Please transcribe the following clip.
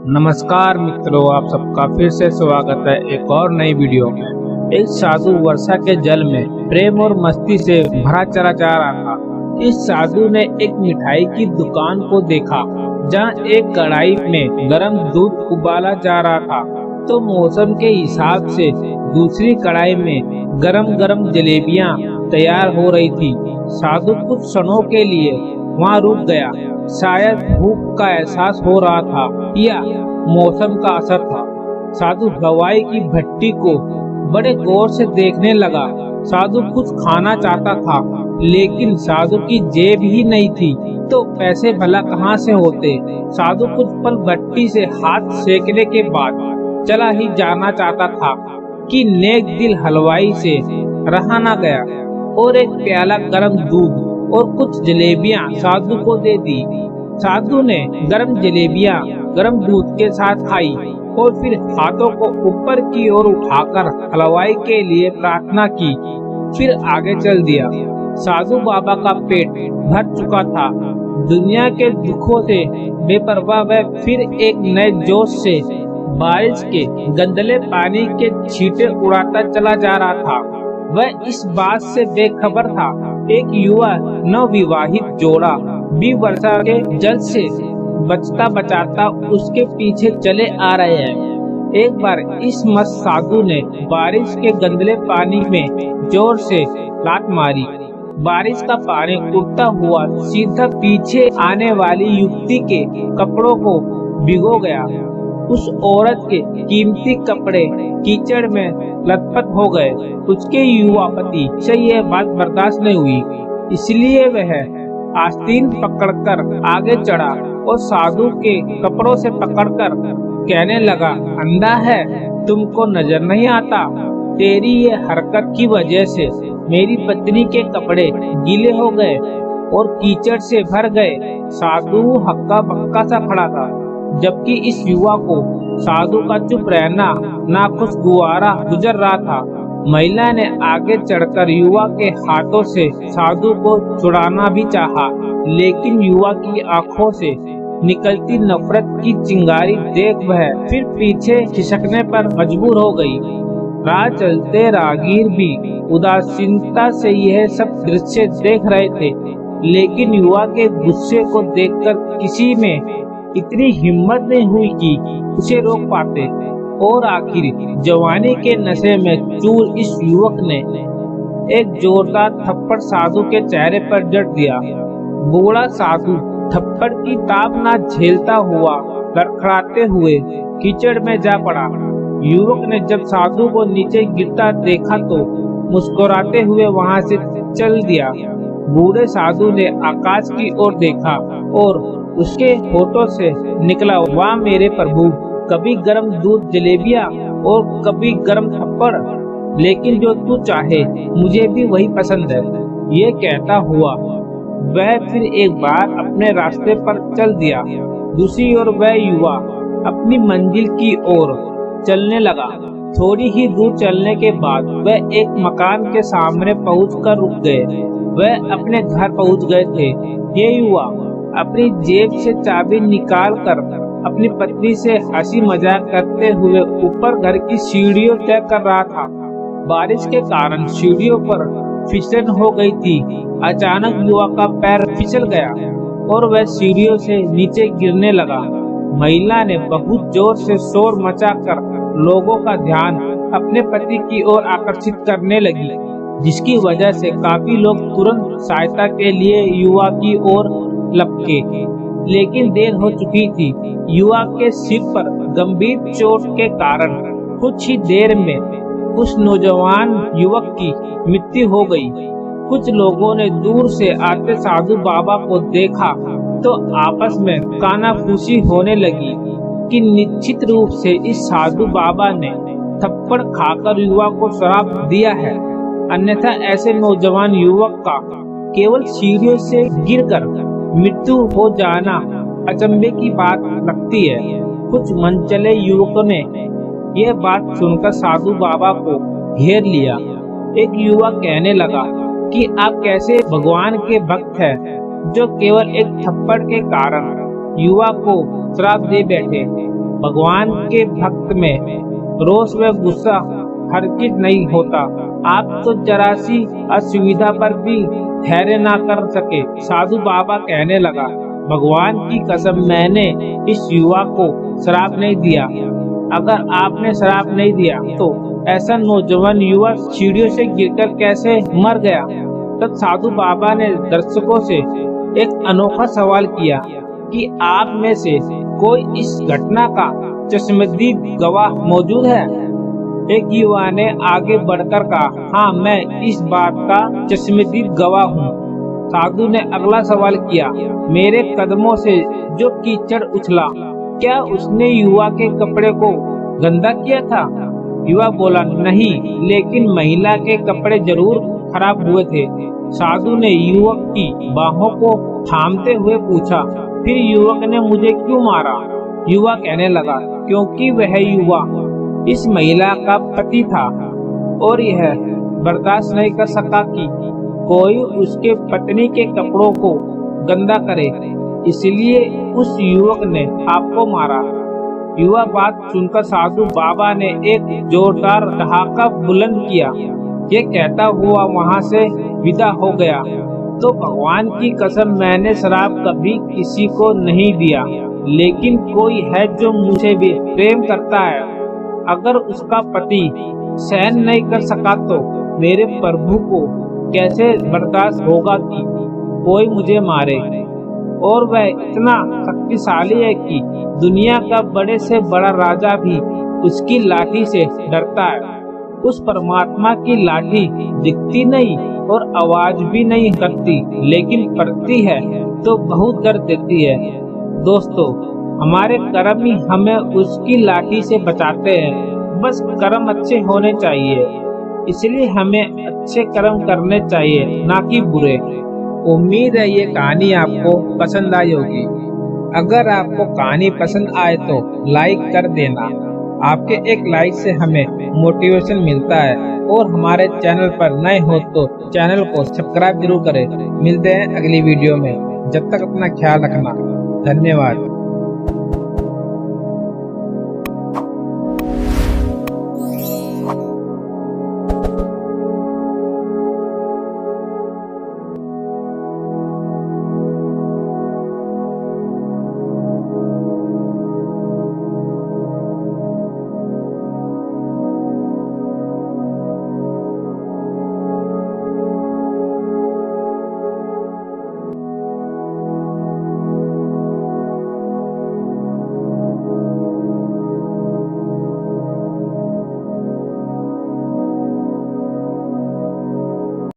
नमस्कार मित्रों, आप सबका फिर से स्वागत है एक और नई वीडियो में। एक साधु वर्षा के जल में प्रेम और मस्ती से भरा चला जा रहा था। इस साधु ने एक मिठाई की दुकान को देखा जहां एक कढ़ाई में गर्म दूध उबाला जा रहा था, तो मौसम के हिसाब से दूसरी कढ़ाई में गरम गरम जलेबियां तैयार हो रही थी। साधु कुछ क्षणों के लिए वहां रुक गया। शायद भूख का एहसास हो रहा था या मौसम का असर था। साधु हवाई की भट्टी को बड़े गौर से देखने लगा। साधु कुछ खाना चाहता था, लेकिन साधु की जेब ही नहीं थी, तो पैसे भला कहाँ से होते। साधु कुछ पल भट्टी से हाथ सेकने के बाद चला ही जाना चाहता था कि नेक दिल हलवाई से रहा न गया और एक प्याला गरम दूध और कुछ जलेबियां साधु को दे दी। साधु ने गरम जलेबियां गरम दूध के साथ खाई और फिर हाथों को ऊपर की ओर उठाकर हलवाई के लिए प्रार्थना की, फिर आगे चल दिया। साधु बाबा का पेट भर चुका था। दुनिया के दुखों से बेपरवाह वह फिर एक नए जोश से बारिश के गंदले पानी के छींटे उड़ाता चला जा रहा था। वह इस बात से बेखबर था, एक युवा नवविवाहित जोड़ा भी वर्षा के जल से बचता बचाता उसके पीछे चले आ रहे हैं। एक बार इस मस्त साधु ने बारिश के गंदले पानी में जोर से लात मारी। बारिश का पानी उड़ता हुआ सीधा पीछे आने वाली युवती के कपड़ों को भिगो गया। उस औरत के कीमती कपड़े कीचड़ में लथपथ हो गए। उसके युवा पति से यह बात बर्दाश्त नहीं हुई, इसलिए वह आस्तीन पकड़कर आगे चढ़ा और साधु के कपड़ों से पकड़कर कहने लगा, अंधा है, तुमको नजर नहीं आता? तेरी ये हरकत की वजह से मेरी पत्नी के कपड़े गीले हो गए और कीचड़ से भर गए। साधु हक्का बक्का सा खड़ा था, जबकि इस युवा को साधु का चुप रहना नाखुशगवार गुजर रहा था। महिला ने आगे चढ़कर युवा के हाथों से साधु को छुड़ाना भी चाहा, लेकिन युवा की आंखों से निकलती नफरत की चिंगारी देख वह फिर पीछे खिसकने पर मजबूर हो गई। राह चलते राहगीर भी उदासीनता से यह सब दृश्य देख रहे थे, लेकिन युवा के गुस्से को देखकर किसी में इतनी हिम्मत नहीं हुई कि उसे रोक पाते। और आखिर जवानी के नशे में चूर इस युवक ने एक जोरदार थप्पड़ साधु के चेहरे पर जड़ दिया। बूढ़ा साधु थप्पड़ की ताप न झेलता हुआ लड़खड़ाते हुए कीचड़ में जा पड़ा। युवक ने जब साधु को नीचे गिरता देखा तो मुस्कुराते हुए वहां से चल दिया। बूढ़े साधु ने आकाश की ओर देखा और उसके होठों से निकला, वाह मेरे प्रभु, कभी गरम दूध जलेबियां और कभी गरम थप्पड़, लेकिन जो तू चाहे मुझे भी वही पसंद है। ये कहता हुआ वह फिर एक बार अपने रास्ते पर चल दिया। दूसरी ओर वह युवा अपनी मंजिल की ओर चलने लगा। थोड़ी ही दूर चलने के बाद वह एक मकान के सामने पहुंचकर रुक गए। वह अपने घर पहुंच गए थे। ये युवा अपनी जेब से चाबी निकालकर अपनी पत्नी से हंसी मजाक करते हुए ऊपर घर की सीढ़ियों तय कर रहा था। बारिश के कारण सीढ़ियों पर फिसलन हो गई थी। अचानक युवा का पैर फिसल गया और वह सीढ़ियों से नीचे गिरने लगा। महिला ने बहुत जोर से शोर मचाकर लोगों का ध्यान अपने पति की ओर आकर्षित करने लगी, जिसकी वजह से काफी लोग तुरंत सहायता के लिए युवा की ओर लपके, लेकिन देर हो चुकी थी। युवा के सिर पर गंभीर चोट के कारण कुछ ही देर में उस नौजवान युवक की मृत्यु हो गई। कुछ लोगों ने दूर से आते साधु बाबा को देखा तो आपस में कानाफूसी होने लगी कि निश्चित रूप से इस साधु बाबा ने थप्पड़ खाकर युवा को श्राप दिया है, अन्यथा ऐसे नौजवान युवक का केवल सीढ़ियों से गिरकर मृत्यु हो जाना अचंभे की बात लगती है। कुछ मनचले युवकों ने यह बात सुनकर साधु बाबा को घेर लिया। एक युवक कहने लगा कि आप कैसे भगवान के भक्त हैं जो केवल एक थप्पड़ के कारण युवा को श्राप दे बैठे। भगवान के भक्त में रोष व गुस्सा हरगिज नहीं होता। आप तो जरा सी असुविधा पर भी धैर्य ना कर सके। साधु बाबा कहने लगा, भगवान की कसम, मैंने इस युवा को शराब नहीं दिया। अगर आपने शराब नहीं दिया तो ऐसा नौजवान युवा सीढ़ियों से गिरकर कैसे मर गया? तब साधु बाबा ने दर्शकों से एक अनोखा सवाल किया कि आप में से कोई इस घटना का चश्मदीद गवाह मौजूद है? एक युवा ने आगे बढ़कर कहा, हाँ, मैं इस बात का चश्मदीद गवाह हूँ। साधु ने अगला सवाल किया, मेरे कदमों से जो कीचड़ उछला, क्या उसने युवा के कपड़े को गंदा किया था? युवा बोला, नहीं, लेकिन महिला के कपड़े जरूर खराब हुए थे। साधु ने युवक की बाहों को थामते हुए पूछा, फिर युवक ने मुझे क्यों मारा? युवा कहने लगा, क्योंकि वह युवा इस महिला का पति था और यह बर्दाश्त नहीं कर सका कि कोई उसके पत्नी के कपड़ों को गंदा करे, इसलिए उस युवक ने आपको मारा। युवा बात सुनकर साधु बाबा ने एक जोरदार ठहाका बुलंद किया। ये कहता हुआ वहां से विदा हो गया। तो भगवान की कसम, मैंने शराब कभी किसी को नहीं दिया, लेकिन कोई है जो मुझे भी प्रेम करता है। अगर उसका पति सहन नहीं कर सका तो मेरे प्रभु को कैसे बर्दाश्त होगा कि कोई मुझे मारे? और वह इतना शक्तिशाली है कि दुनिया का बड़े से बड़ा राजा भी उसकी लाठी से डरता है। उस परमात्मा की लाठी दिखती नहीं और आवाज भी नहीं करती, लेकिन पड़ती है तो बहुत दर्द देती है। दोस्तों, हमारे कर्म ही हमें उसकी लाठी से बचाते हैं। बस कर्म अच्छे होने चाहिए, इसलिए हमें अच्छे कर्म करने चाहिए, ना कि बुरे। उम्मीद है ये कहानी आपको पसंद आई होगी। अगर आपको कहानी पसंद आए तो लाइक कर देना। आपके एक लाइक से हमें मोटिवेशन मिलता है। और हमारे चैनल पर नए हो तो चैनल को सब्सक्राइब जरूर करें। मिलते हैं अगली वीडियो में। जब तक अपना ख्याल रखना। धन्यवाद।